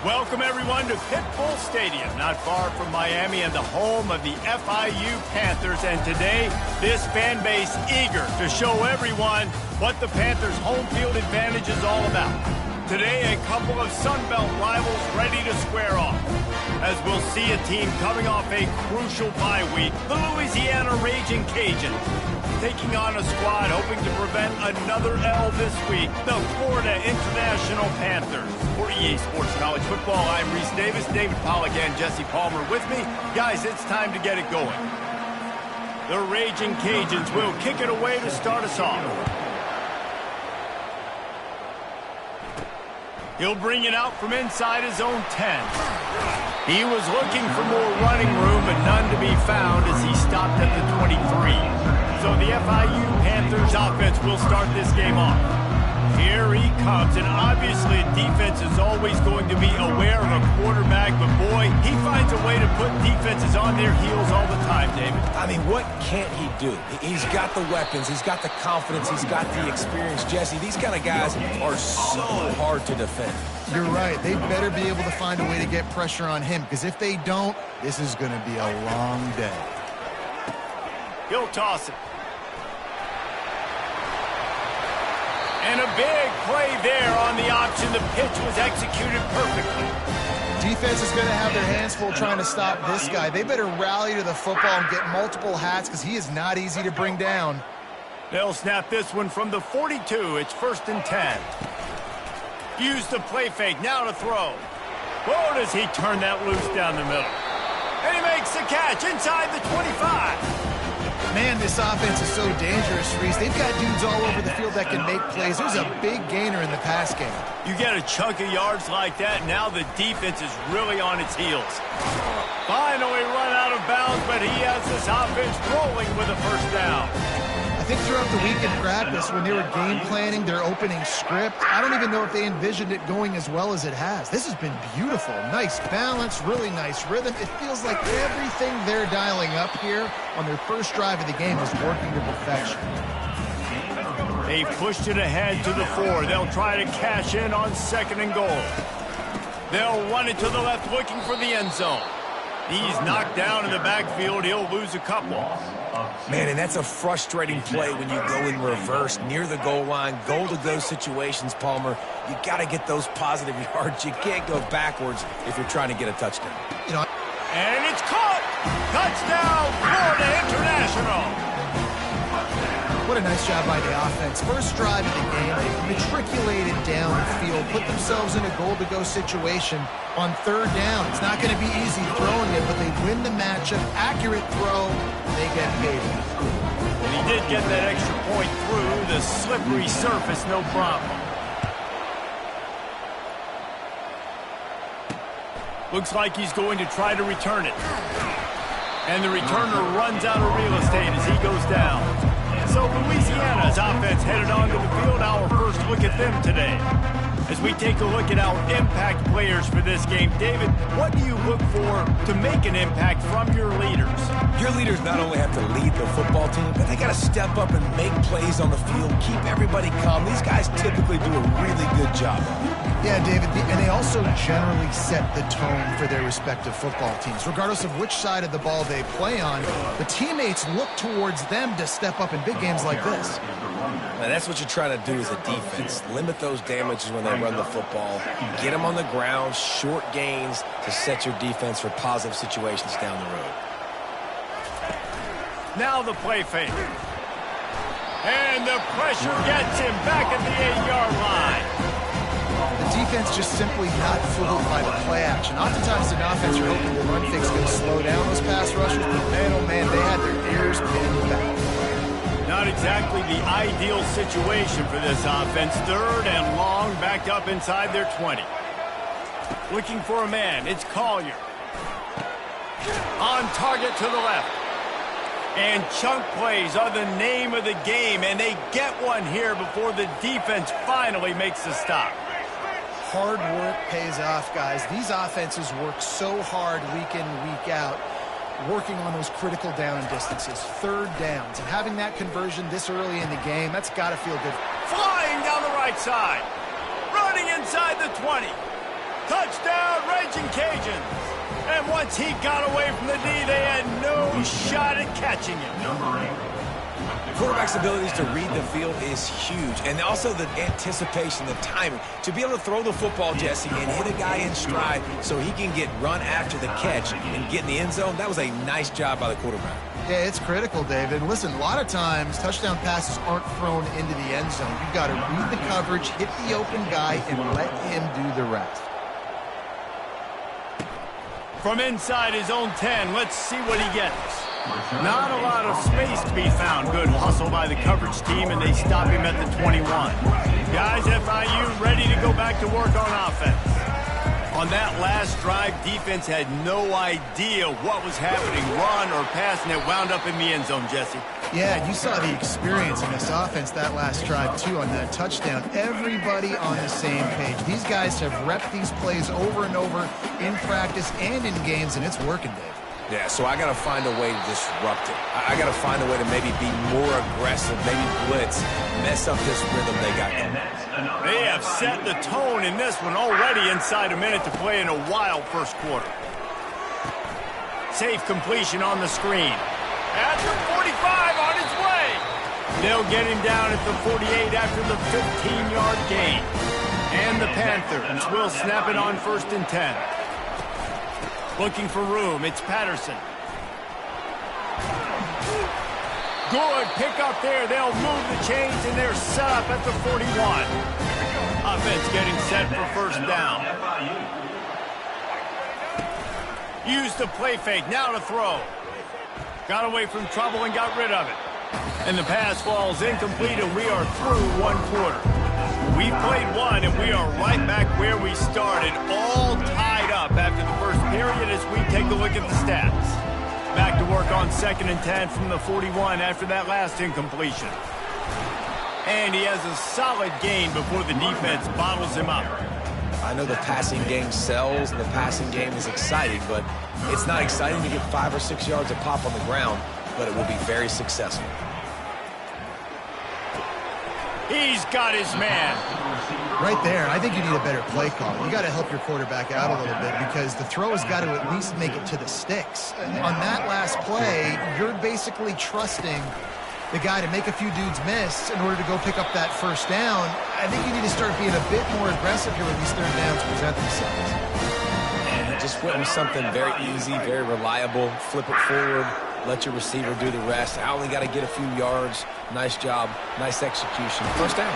Welcome, everyone, to Pitbull Stadium, not far from Miami and the home of the FIU Panthers. And today, this fan base eager to show everyone what the Panthers' home field advantage is all about. Today, a couple of Sun Belt rivals ready to square off, as we'll see a team coming off a crucial bye week, the Louisiana Raging Cajuns, taking on a squad hoping to prevent another L this week, the Florida International Panthers. For EA Sports College Football, I'm Reese Davis, David Pollack, and Jesse Palmer with me. Guys, it's time to get it going. The Raging Cajuns will kick it away to start us off. He'll bring it out from inside his own 10. He was looking for more running room, but none to be found as he stopped at the 23. So the FIU Panthers offense will start this game off. Here he comes, and obviously defense is always going to be aware of a quarterback, but boy, he finds a way to put defenses on their heels all the time, David. I mean, what can't he do? He's got the weapons, he's got the confidence, he's got the experience. Jesse, these kind of guys are so hard to defend. You're right. They better be able to find a way to get pressure on him, because if they don't, this is going to be a long day. He'll toss it. And a big play there on the option. The pitch was executed perfectly. Defense is going to have their hands full trying to stop this guy. They better rally to the football and get multiple hats because he is not easy to bring down. They'll snap this one from the 42. It's 1st and 10. Use the play fake. Now to throw. Oh, does he turn that loose down the middle. And he makes the catch inside the 25. Man, this offense is so dangerous, Reese. They've got dudes all over the field that can make plays. There's a big gainer in the pass game. You get a chunk of yards like that, now the defense is really on its heels. Finally run out of bounds, but he has this offense rolling with a first down. I think throughout the week in practice, when they were game planning their opening script, I don't even know if they envisioned it going as well as it has. This has been beautiful. Nice balance, really nice rhythm. It feels like everything they're dialing up here on their first drive of the game is working to perfection. They pushed it ahead to the 4. They'll try to cash in on 2nd and goal. They'll run it to the left looking for the end zone. He's knocked down in the backfield. He'll lose a couple. Man, and that's a frustrating play when you go in reverse near the goal line. Goal-to-go situations, Palmer. You got to get those positive yards. You can't go backwards if you're trying to get a touchdown. And it's caught. Touchdown, Florida International. What a nice job by the offense. First drive of the game, they matriculated down the field, put themselves in a goal-to-go situation on 3rd down. It's not going to be easy throwing it, but they win the matchup. Accurate throw, they get paid. And he did get that extra point through the slippery surface, no problem. Looks like he's going to try to return it. And the returner runs out of real estate as he goes down. So Louisiana's offense headed onto the field. Our first look at them today. As we take a look at our impact players for this game, David, what do you look for to make an impact from your leaders? Your leaders not only have to lead the football team, but they got to step up and make plays on the field, keep everybody calm. These guys typically do a really good job of it. Yeah, David, and they also generally set the tone for their respective football teams. Regardless of which side of the ball they play on, the teammates look towards them to step up in big games like this. And that's what you're trying to do as a defense. Limit those damages when they run the football. Get them on the ground, short gains to set your defense for positive situations down the road. Now the play fake. And the pressure gets him back at the 8-yard line. The defense just simply not fooled by the play action. Oftentimes, an offense, you're hoping the run fix is going to slow down those pass rushers, but man, oh man, they had their ears pinned back. Not exactly the ideal situation for this offense. 3rd and long, backed up inside their 20. Looking for a man, it's Collier. On target to the left. And chunk plays are the name of the game, and they get one here before the defense finally makes the stop. Hard work pays off, guys. These offenses work so hard week in, week out, working on those critical down distances, 3rd downs. And having that conversion this early in the game, that's got to feel good. Flying down the right side. Running inside the 20. Touchdown, Raging Cajuns. And once he got away from the D, they had no shot at catching him. Quarterback's abilities to read the field is huge, and also the anticipation, the timing. To be able to throw the football, Jesse, and hit a guy in stride so he can get run after the catch and get in the end zone, that was a nice job by the quarterback. Yeah, it's critical, David. Listen, a lot of times touchdown passes aren't thrown into the end zone. You've got to read the coverage, hit the open guy, and let him do the rest. From inside his own 10, let's see what he gets. Not a lot of space to be found. Good hustle by the coverage team, and they stop him at the 21. Guys, FIU ready to go back to work on offense. On that last drive, defense had no idea what was happening, run or pass, and it wound up in the end zone, Jesse. Yeah, you saw the experience in this offense that last drive, too, on that touchdown. Everybody on the same page. These guys have repped these plays over and over in practice and in games, and it's working, Dave. Yeah, so I got to find a way to disrupt it. I got to find a way to maybe be more aggressive, maybe blitz, mess up this rhythm they got going. They have set the tone in this one already inside a minute to play in a wild first quarter. Safe completion on the screen. At the 45 on his way. They'll get him down at the 48 after the 15-yard gain. And the Panthers will snap it on 1st and 10. Looking for room, it's Patterson. Good pick up there. They'll move the chains, and they're set up at the 41. Offense getting set for first down. Use the play fake, now to throw. Got away from trouble and got rid of it. And the pass falls incomplete, and we are through one quarter. We played one, and we are right back where we started, all tied up after the first period as we take a look at the stats. Back to work on 2nd and 10 from the 41 after that last incompletion. And he has a solid gain before the defense bottles him up. I know the passing game sells and the passing game is exciting, but it's not exciting to get 5 or 6 yards of pop on the ground, but it will be very successful. He's got his man. Right there, I think you need a better play call. You got to help your quarterback out a little bit because the throw has got to at least make it to the sticks. On that last play, you're basically trusting the guy to make a few dudes miss in order to go pick up that first down. I think you need to start being a bit more aggressive here when these third downs present themselves. And just went with something very easy, very reliable. Flip it forward. Let your receiver do the rest. I only got to get a few yards. Nice job. Nice execution. First down.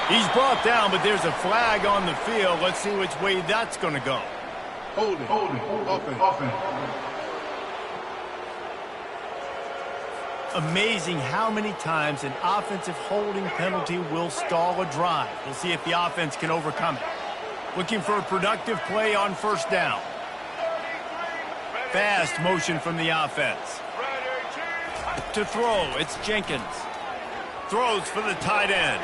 He's brought down, but there's a flag on the field. Let's see which way that's going to go. Hold it. Offense. Amazing how many times an offensive holding penalty will stall a drive. We'll see if the offense can overcome it. Looking for a productive play on first down. Fast motion from the offense. To throw, it's Jenkins. Throws for the tight end.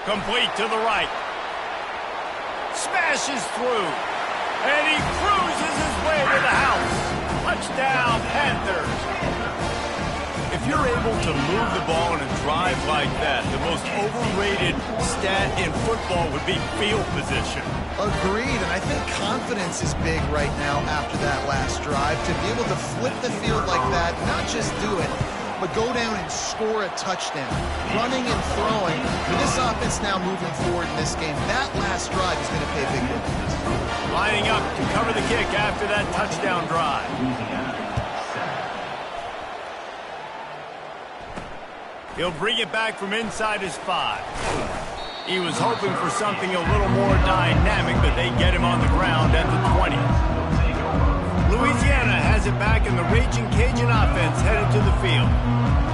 Complete to the right. Smashes through. And he cruises his way to the house. Touchdown, Panthers. If you're able to move the ball in a drive like that, the most overrated stat in football would be field position. Agreed, and I think confidence is big right now after that last drive. To be able to flip the field like that, not just do it, but go down and score a touchdown. Running and throwing. For this offense now moving forward in this game, that last drive is going to pay big dividends. Lining up to cover the kick after that touchdown drive. He'll bring it back from inside his 5. He was hoping for something a little more dynamic, but they get him on the ground at the 20. Louisiana has it back, and the Raging Cajun offense headed to the field.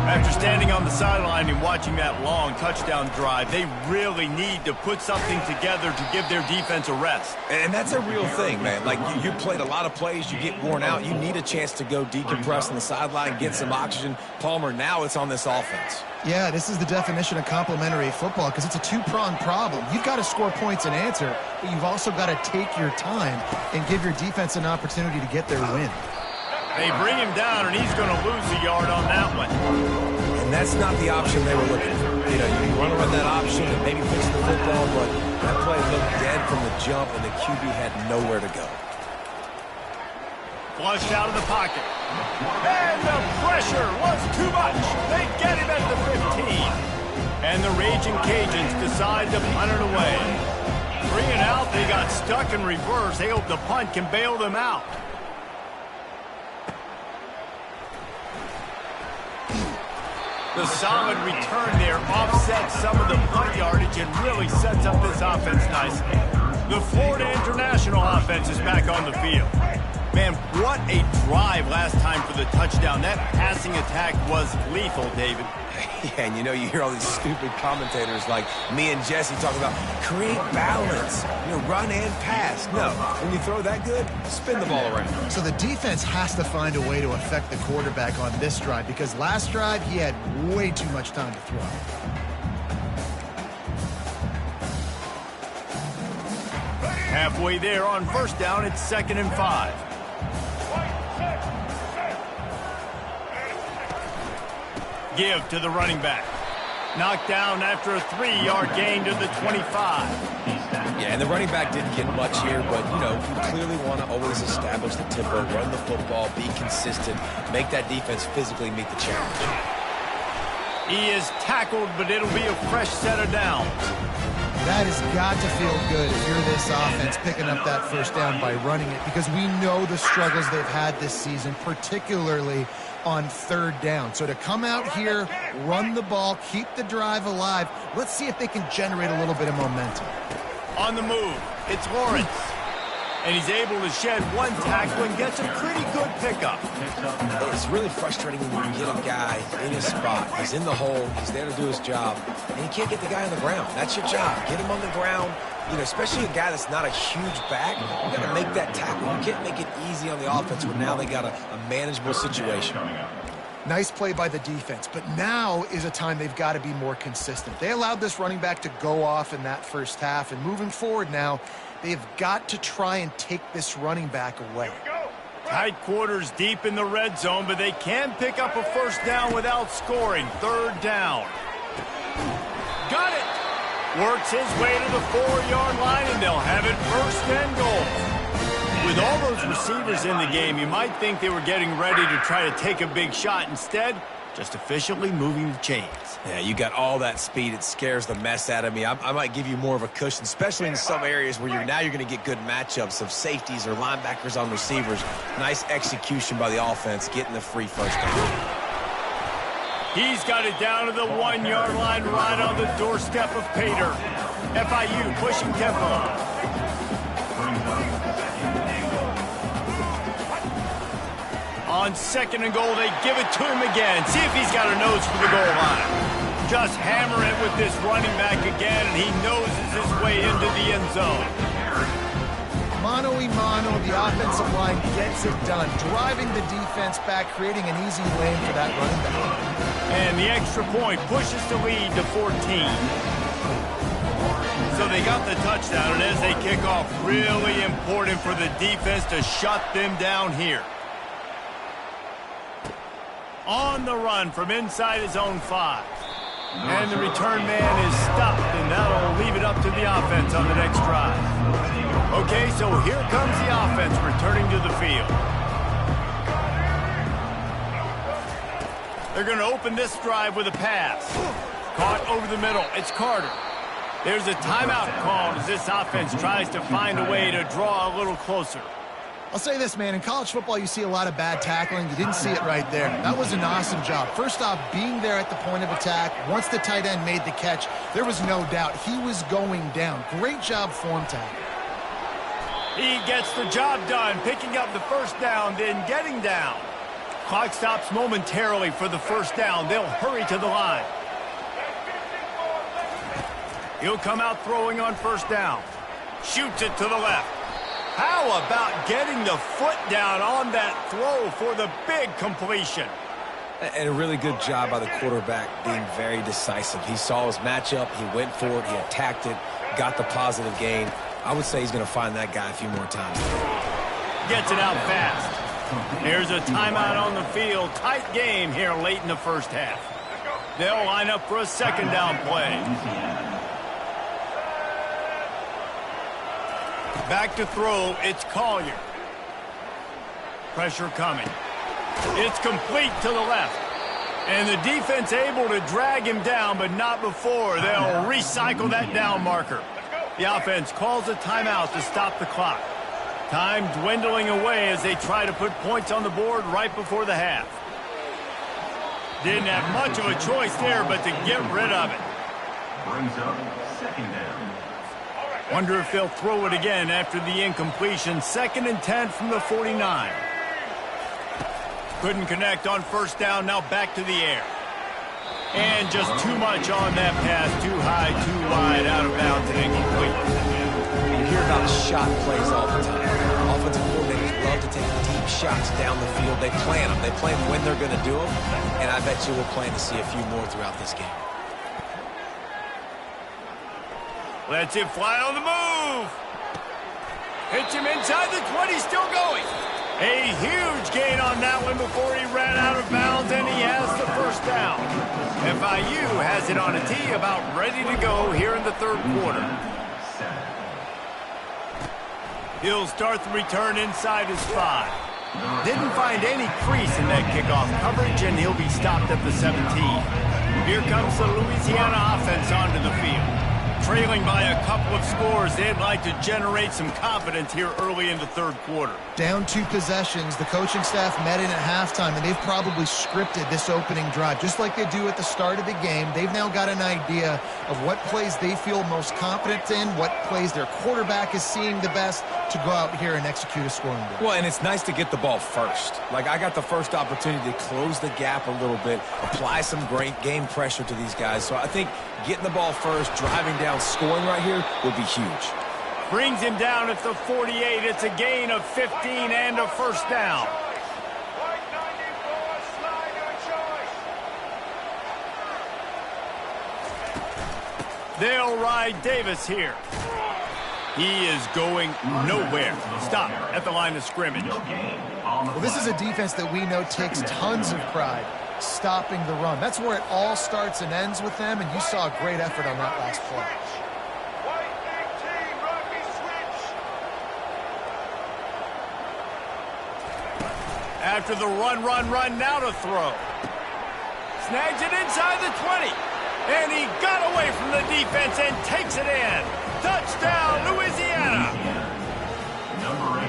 After standing on the sideline and watching that long touchdown drive, they really need to put something together to give their defense a rest. And that's a real thing, man. Like, you played a lot of plays, you get worn out, you need a chance to go decompress on the sideline, get some oxygen. Palmer, now it's on this offense. Yeah, this is the definition of complementary football because it's a two-pronged problem. You've got to score points and answer, but you've also got to take your time and give your defense an opportunity to get their win. They bring him down, and he's going to lose a yard on that one. And And that's not the option they were looking for. You know, you want to run that option and maybe pitch the football, but that play looked dead from the jump, and the QB had nowhere to go. Flushed out of the pocket. And the pressure was too much. They get him at the 15. And the Raging Cajuns decide to punt it away. 3 and out, they got stuck in reverse. They hope the punt can bail them out. The solid return there offsets some of the punt yardage and really sets up this offense nicely. The Florida International offense is back on the field. Man, what a drive last time for the touchdown. That passing attack was lethal, David. Yeah, and you know, you hear all these stupid commentators like me and Jesse talking about create balance, you know, run and pass. No, when you throw that good, spin the ball around. So the defense has to find a way to affect the quarterback on this drive because last drive he had way too much time to throw. Halfway there on first down, it's 2nd and 5. Give to the running back. Knocked down after a 3-yard gain to the 25. Yeah, and the running back didn't get much here, but, you know, you clearly want to always establish the tempo, run the football, be consistent, make that defense physically meet the challenge. He is tackled, but it'll be a fresh set of downs. That has got to feel good if you're this offense picking up that first down by running it because we know the struggles they've had this season, particularly on 3rd down. So to come out here, run the ball, keep the drive alive, let's see if they can generate a little bit of momentum. On the move, it's Lawrence. And he's able to shed one tackle and gets a pretty good pickup. It's really frustrating when you get a guy in his spot. He's in the hole. He's there to do his job. And you can't get the guy on the ground. That's your job. Get him on the ground. You know, especially a guy that's not a huge back. You got to make that tackle. You can't make it easy on the offense when now they got a manageable situation. Nice play by the defense, but now is a time they've got to be more consistent. They allowed this running back to go off in that first half, and moving forward now, they've got to try and take this running back away. Tight quarters deep in the red zone, but they can pick up a first down without scoring. 3rd down. Got it! Works his way to the 4-yard line, and they'll have it 1st and goal. With all those receivers in the game, you might think they were getting ready to try to take a big shot. Instead, just efficiently moving the chains. Yeah, you got all that speed. It scares the mess out of me. I might give you more of a cushion, especially in some areas where you're going to get good matchups of safeties or linebackers on receivers. Nice execution by the offense, getting the free first down. He's got it down to the 1-yard line right on the doorstep of Pater. FIU pushing tempo. On 2nd and goal, they give it to him again. See if he's got a nose for the goal line. Just hammer it with this running back again, and he noses his way into the end zone. Mano-a-mano, the offensive line gets it done, driving the defense back, creating an easy lane for that running back. And the extra point pushes the lead to 14. So they got the touchdown, and as they kick off, really important for the defense to shut them down here. On the run from inside his own 5. And the return man is stopped, and that'll leave it up to the offense on the next drive. Okay, so here comes the offense returning to the field. They're going to open this drive with a pass. Caught over the middle. It's Carter. There's a timeout called as this offense tries to find a way to draw a little closer. I'll say this, man. In college football, you see a lot of bad tackling. You didn't see it right there. That was an awesome job. First off, being there at the point of attack. Once the tight end made the catch, there was no doubt he was going down. Great job form tackle. He gets the job done, picking up the first down, then getting down. Clock stops momentarily for the first down. They'll hurry to the line. He'll come out throwing on first down. Shoots it to the left. How about getting the foot down on that throw for the big completion? And a really good job by the quarterback being very decisive. He saw his matchup, he went for it, he attacked it, got the positive gain. I would say he's going to find that guy a few more times. Gets it out fast. There's a timeout on the field. Tight game here late in the first half. They'll line up for a second down play. Back to throw, it's Collier. Pressure coming. It's complete to the left. And the defense able to drag him down, but not before. They'll recycle that down marker. The offense calls a timeout to stop the clock. Time dwindling away as they try to put points on the board right before the half. Didn't have much of a choice there, but to get rid of it. Brings up second down. Wonder if they'll throw it again after the incompletion. 2nd and 10 from the 49. Couldn't connect on first down, now back to the air. And just too much on that pass. Too high, too wide, out of bounds, and incomplete. You hear about shot plays all the time. Offensive coordinators love to take deep shots down the field. They plan them. They plan when they're going to do them. And I bet you we'll plan to see a few more throughout this game. Lets it fly on the move. Hits him inside the 20, still going. A huge gain on that one before he ran out of bounds, and he has the first down. FIU has it on a tee, about ready to go here in the third quarter. He'll start the return inside his 5. Didn't find any crease in that kickoff coverage, and he'll be stopped at the 17. Here comes the Louisiana offense onto the field. Trailing by a couple of scores, they'd like to generate some confidence here early in the third quarter. Down 2 possessions, the coaching staff met in at halftime, and they've probably scripted this opening drive. Just like they do at the start of the game, they've now got an idea of what plays they feel most confident in, what plays their quarterback is seeing the best to go out here and execute a scoring drive. Well, and it's nice to get the ball first. Like, I got the first opportunity to close the gap a little bit, apply some great game pressure to these guys. So I think getting the ball first, driving down, scoring right here would be huge. Brings him down at the 48. It's a gain of 15 and a first down. They'll ride Davis here. He is going nowhere. Stop at the line of scrimmage. Well, this is a defense that we know takes tons of pride stopping the run. That's where it all starts and ends with them, and you saw a great effort on that last play. After the run, now to throw. Snags it inside the 20. And he got away from the defense and takes it in. Touchdown, Louisiana.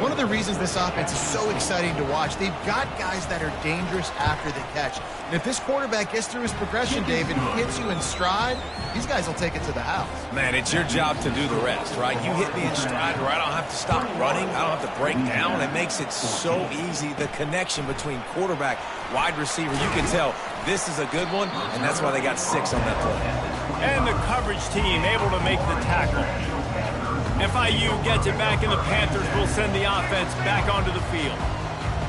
One of the reasons this offense is so exciting to watch, they've got guys that are dangerous after the catch. And if this quarterback gets through his progression, David, and hits you in stride, these guys will take it to the house. Man, it's your job to do the rest, right? You hit me in stride where I don't have to stop running. I don't have to break down. It makes it so easy. The connection between quarterback, wide receiver, you can tell this is a good one, and that's why they got 6 on that play. And the coverage team able to make the tackle. FIU gets it back, and the Panthers will send the offense back onto the field.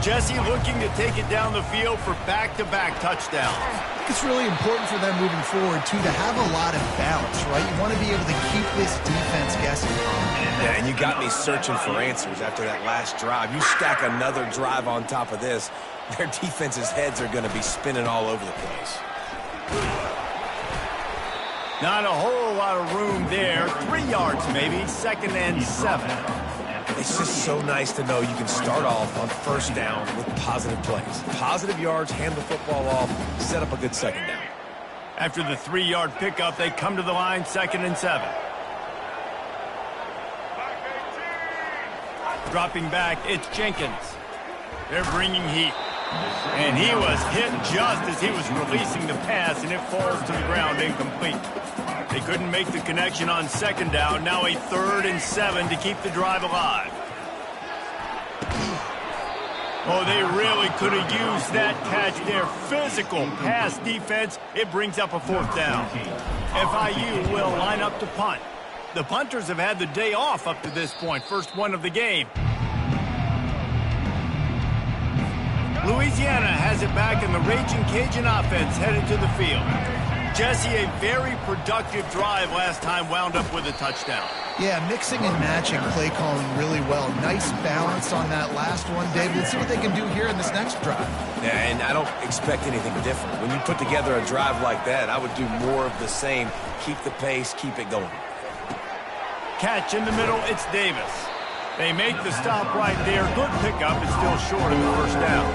Jesse looking to take it down the field for back-to-back touchdowns. I think it's really important for them moving forward, too, to have a lot of balance, right? You want to be able to keep this defense guessing. Yeah, and you got me searching for answers after that last drive. You stack another drive on top of this, their defense's heads are going to be spinning all over the place. Not a whole lot of room there. 3 yards maybe, 2nd and 7. It's just so nice to know you can start off on first down with positive plays. Positive yards, hand the football off, set up a good second down. After the 3-yard pickup, they come to the line, 2nd and 7. Dropping back, it's Jenkins. They're bringing heat. And he was hit just as he was releasing the pass, and it falls to the ground incomplete. They couldn't make the connection on 2nd down. Now a 3rd and 7 to keep the drive alive. Oh, they really could have used that catch there. Physical pass defense. It brings up a 4th down. FIU will line up to punt. The punters have had the day off up to this point. First one of the game. Louisiana has it back, and the Raging Cajun offense headed to the field. Jesse, a very productive drive last time wound up with a touchdown. Yeah, mixing and matching play calling really well. Nice balance on that last one, David. Let's see what they can do here in this next drive. Yeah, and I don't expect anything different. When you put together a drive like that, I would do more of the same. Keep the pace, keep it going. Catch in the middle, it's Davis. They make the stop right there. Good pickup. It's still short of the first down.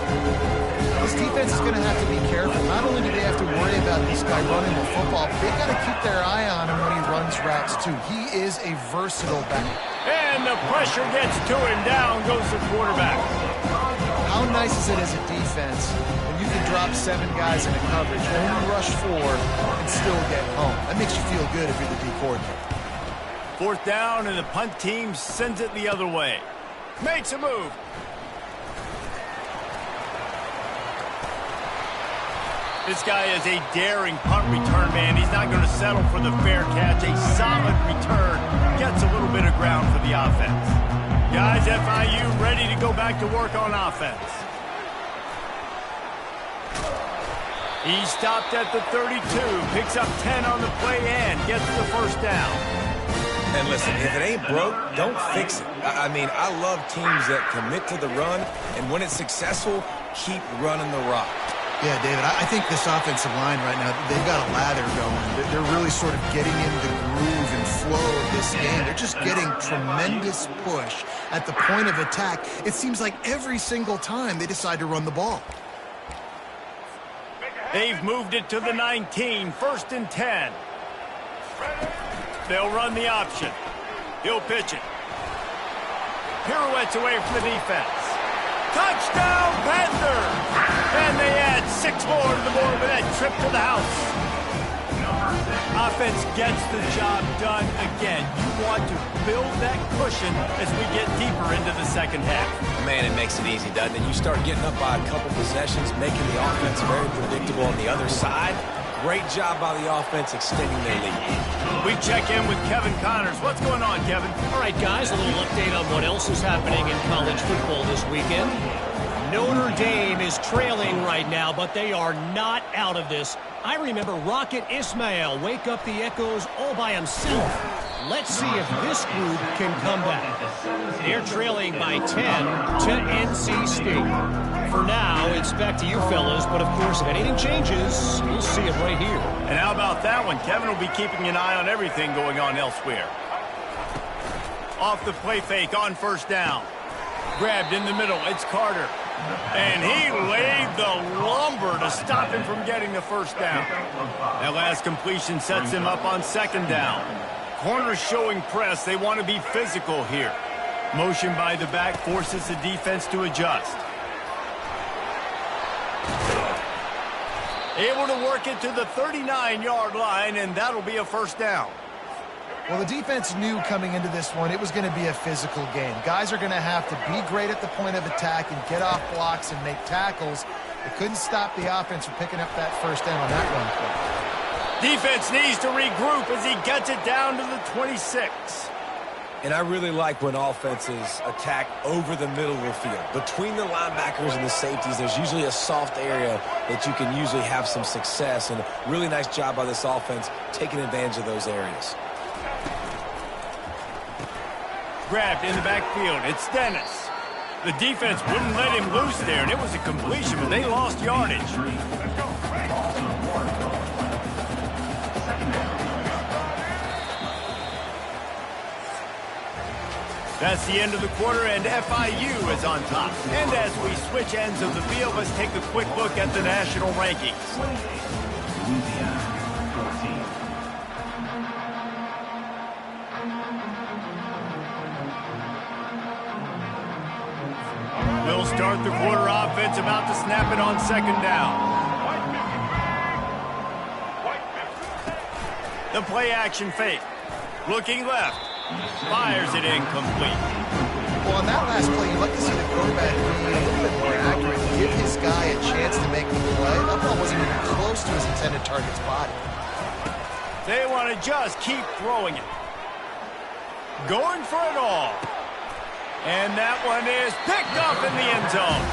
This defense is going to have to be careful. Not only do they have to worry about this guy running the football, but they've got to keep their eye on him when he runs routes, too. He is a versatile back. And the pressure gets to him. Down goes the quarterback. How nice is it as a defense when you can drop 7 guys into coverage, only rush 4, and still get home? That makes you feel good if you're the D coordinator. 4th down, and the punt team sends it the other way. Makes a move. This guy is a daring punt return man. He's not going to settle for the fair catch. A solid return. Gets a little bit of ground for the offense. Guys, FIU ready to go back to work on offense. He stopped at the 32. Picks up 10 on the play and gets the first down. And listen, if it ain't broke, don't fix it. I mean, I love teams that commit to the run, and when it's successful, keep running the rock. Yeah, David, I think this offensive line right now, they've got a lather going. They're really sort of getting in the groove and flow of this game. They're just getting tremendous push at the point of attack. It seems like every single time they decide to run the ball. They've moved it to the 19, 1st and 10. They'll run the option. He'll pitch it. Pirouettes away from the defense. Touchdown, Panthers! And they add 6 more to the board with that trip to the house. Offense gets the job done again. You want to build that cushion as we get deeper into the second half. Man, it makes it easy, doesn't it? You start getting up by a couple possessions, making the offense very predictable on the other side. Great job by the offense extending their lead. We check in with Kevin Connors. What's going on, Kevin? All right, guys, a little update on what else is happening in college football this weekend. Notre Dame is trailing right now, but they are not out of this. I remember Rocket Ismail wake up the echoes all by himself. Let's see if this group can come back. They're trailing by 10 to NC State. For now, it's back to you fellas, but of course, if anything changes, you'll see it right here. And how about that one? Kevin will be keeping an eye on everything going on elsewhere. Off the play fake on 1st down. Grabbed in the middle, it's Carter. And he laid the lumber to stop him from getting the first down. That last completion sets him up on 2nd down. Corners showing press. They want to be physical here. Motion by the back forces the defense to adjust. Able to work it to the 39-yard line, and that'll be a 1st down. Well, the defense knew coming into this one it was going to be a physical game. Guys are going to have to be great at the point of attack and get off blocks and make tackles. They couldn't stop the offense from picking up that 1st down on that run play. Defense needs to regroup as he gets it down to the 26. And I really like when offenses attack over the middle of the field. Between the linebackers and the safeties, there's usually a soft area that you can usually have some success. And a really nice job by this offense taking advantage of those areas. Grabbed in the backfield. It's Dennis. The defense wouldn't let him loose there, and it was a completion, but they lost yardage. That's the end of the quarter, and FIU is on top. And as we switch ends of the field, let's take a quick look at the national rankings. Louisiana, 14. We'll start the quarter offense, about to snap it on 2nd down. The play action fake. Looking left. Fires it incomplete. Well, on that last play, you'd like to see the quarterback be a little bit more accurate, give his guy a chance to make the play. That ball wasn't even close to his intended target's body. They want to just keep throwing it. Going for it all. And that one is picked up in the end zone.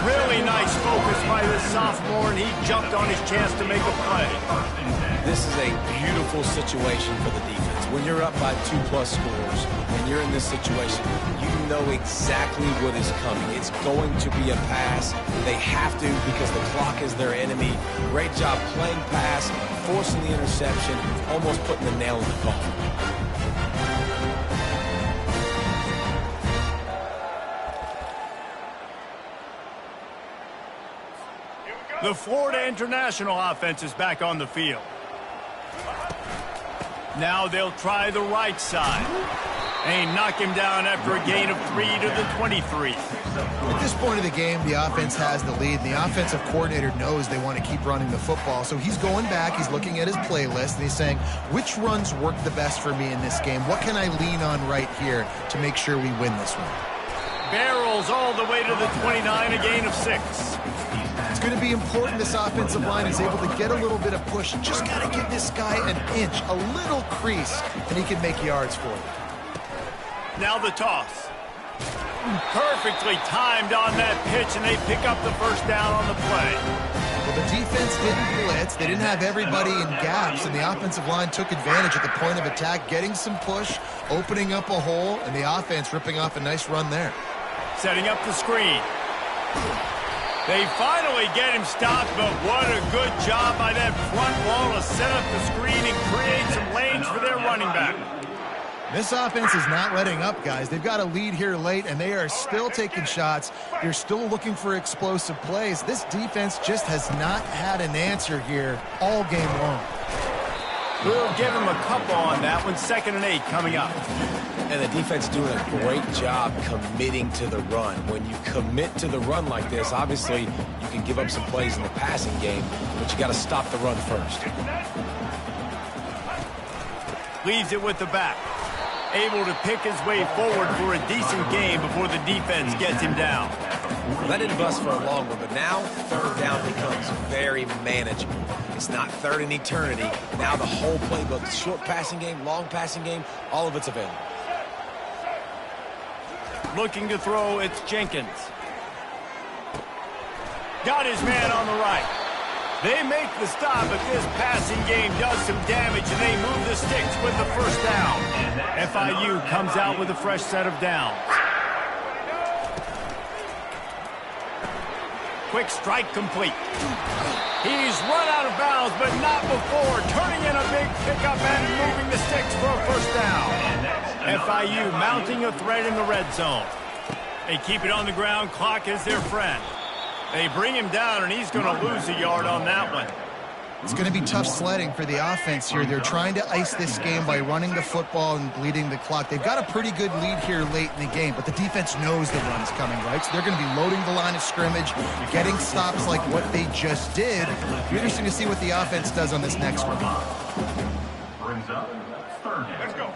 Really nice focus by the sophomore, and he jumped on his chance to make a play. This is a beautiful situation for the defense. When you're up by 2+ scores and you're in this situation, you know exactly what is coming. It's going to be a pass. They have to because the clock is their enemy. Great job playing pass, forcing the interception, almost putting the nail in the coffin. The Florida International offense is back on the field. Now they'll try the right side. They knock him down after a gain of 3 to the 23. At this point of the game, the offense has the lead. The offensive coordinator knows they want to keep running the football. So he's going back, he's looking at his playlist, and he's saying, which runs work the best for me in this game? What can I lean on right here to make sure we win this one? Barrels all the way to the 29, a gain of 6. It's going to be important this offensive line is able to get a little bit of push. Just got to give this guy an inch, a little crease, and he can make yards for it. Now the toss. Perfectly timed on that pitch, and they pick up the first down on the play. Well, the defense didn't blitz. They didn't have everybody in gaps, and the offensive line took advantage at the point of attack, getting some push, opening up a hole, and the offense ripping off a nice run there. Setting up the screen. They finally get him stopped, but what a good job by that front wall to set up the screen and create some lanes for their running back. This offense is not letting up, guys. They've got a lead here late, and they are still taking shots. They're still looking for explosive plays. This defense just has not had an answer here all game long. We'll give him a couple on that one. 2nd and 8 coming up. And the defense doing a great job committing to the run. When you commit to the run like this, obviously you can give up some plays in the passing game, but you got to stop the run first. Leaves it with the back. Able to pick his way forward for a decent game before the defense gets him down. That didn't bust for a long one, but now 3rd down becomes very manageable. It's not 3rd and eternity. Now the whole playbook, short passing game, long passing game, all of it's available. Looking to throw, it's Jenkins. Got his man on the right. They make the stop, but this passing game does some damage, and they move the sticks with the first down. FIU comes out with a fresh set of downs. Quick strike complete. He's run out of bounds, but not before turning in a big pickup and moving the sticks for a first down. FIU mounting a threat in the red zone. They keep it on the ground. Clock is their friend. They bring him down, and he's going to lose a yard on that one. It's going to be tough sledding for the offense here. They're trying to ice this game by running the football and bleeding the clock. They've got a pretty good lead here late in the game, but the defense knows the run is coming, right? So they're going to be loading the line of scrimmage, getting stops like what they just did. Be interesting to see what the offense does on this next one.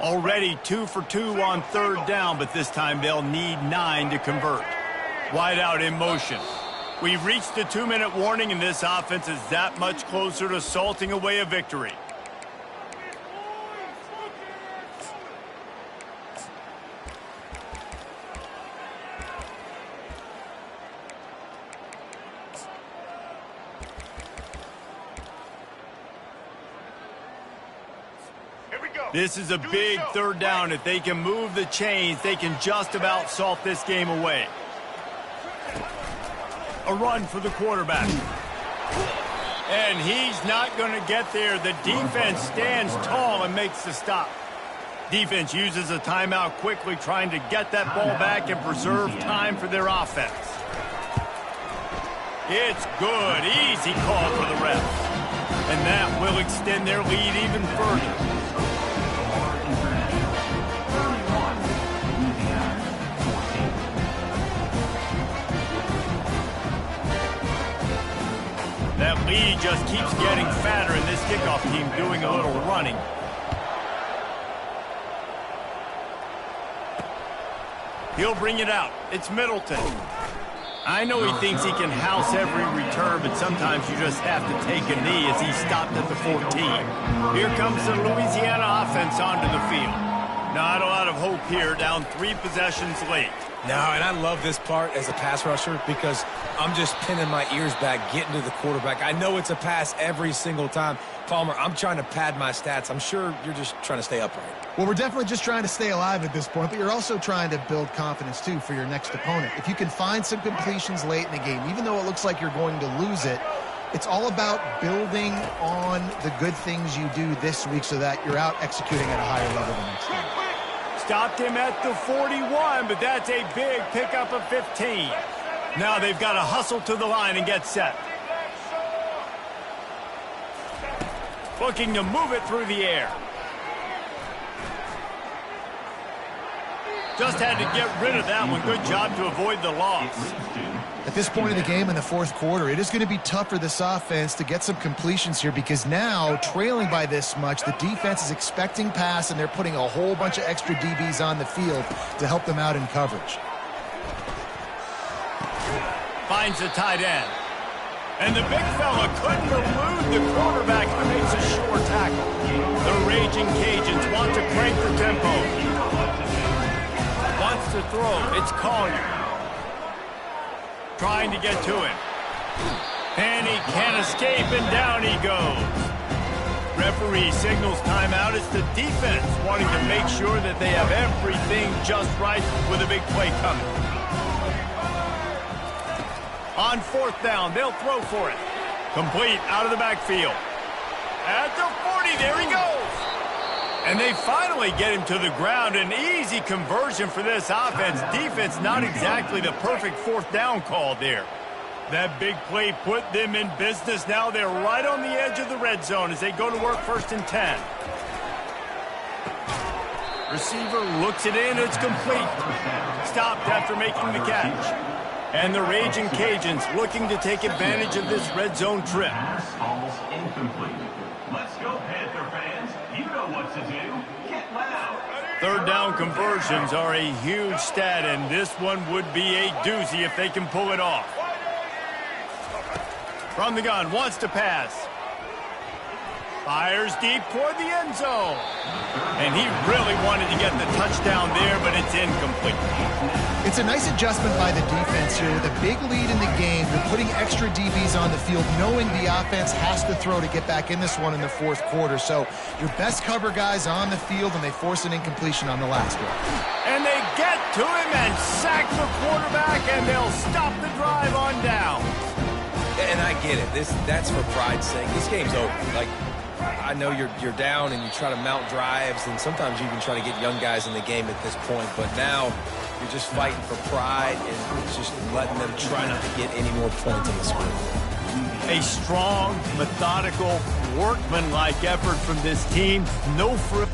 Already 2 for 2 on 3rd down, but this time they'll need 9 to convert. Wide out in motion. We've reached the 2-minute warning, and this offense is that much closer to salting away a victory. This is a big 3rd down. If they can move the chains, they can just about salt this game away. A run for the quarterback. And he's not going to get there. The defense stands tall and makes the stop. Defense uses a timeout quickly, trying to get that ball back and preserve time for their offense. It's good. Easy call for the ref. And that will extend their lead even further. That lead just keeps getting fatter, and this kickoff team doing a little running. He'll bring it out. It's Middleton. I know he thinks he can house every return, but sometimes you just have to take a knee as he stopped at the 14. Here comes the Louisiana offense onto the field. Not a lot of hope here, down 3 possessions late. No, and I love this part as a pass rusher because I'm just pinning my ears back, getting to the quarterback. I know it's a pass every single time. Palmer, I'm trying to pad my stats. I'm sure you're just trying to stay upright. Well, we're definitely just trying to stay alive at this point, but you're also trying to build confidence, too, for your next opponent. If you can find some completions late in the game, even though it looks like you're going to lose it, it's all about building on the good things you do this week so that you're out executing at a higher level the next time. Stopped him at the 41, but that's a big pickup of 15. Now they've got to hustle to the line and get set. Looking to move it through the air. Just had to get rid of that one. Good job to avoid the loss. At this point in the game in the fourth quarter, it is going to be tough for this offense to get some completions here because now, trailing by this much, the defense is expecting pass, and they're putting a whole bunch of extra DBs on the field to help them out in coverage. Finds the tight end. And the big fella couldn't elude the quarterback who makes a sure tackle. The Raging Cajuns want to crank the tempo. Wants to throw. It's Collier. Trying to get to him. And he can't escape, and down he goes. Referee signals timeout. It's the defense wanting to make sure that they have everything just right with a big play coming. On 4th down, they'll throw for it. Complete out of the backfield. At the 40, there he goes. And they finally get him to the ground. An easy conversion for this offense. Defense not exactly the perfect 4th down call there. That big play put them in business. Now they're right on the edge of the red zone as they go to work 1st and 10. Receiver looks it in. It's complete. Stopped after making the catch. And the Raging Cajuns looking to take advantage of this red zone trip. Almost incomplete. Let's go, Panther fans. You know what to do. Get loud. 3rd down conversions are a huge stat, and this one would be a doozy if they can pull it off. From the gun, wants to pass. Fires deep toward the end zone. And he really wanted to get the touchdown there, but it's incomplete. It's a nice adjustment by the defense here. With a big lead in the game, you're putting extra DBs on the field, knowing the offense has to throw to get back in this one in the 4th quarter. So your best cover guys on the field, and they force an incompletion on the last one. And they get to him and sack the quarterback, and they'll stop the drive on down. And I get it. That's for pride's sake. This game's over. Like, I know you're down and you try to mount drives, and sometimes you even try to get young guys in the game at this point. But now you're just fighting for pride and just letting them try not to get any more points on the screen. A strong, methodical, workmanlike effort from this team. No frill.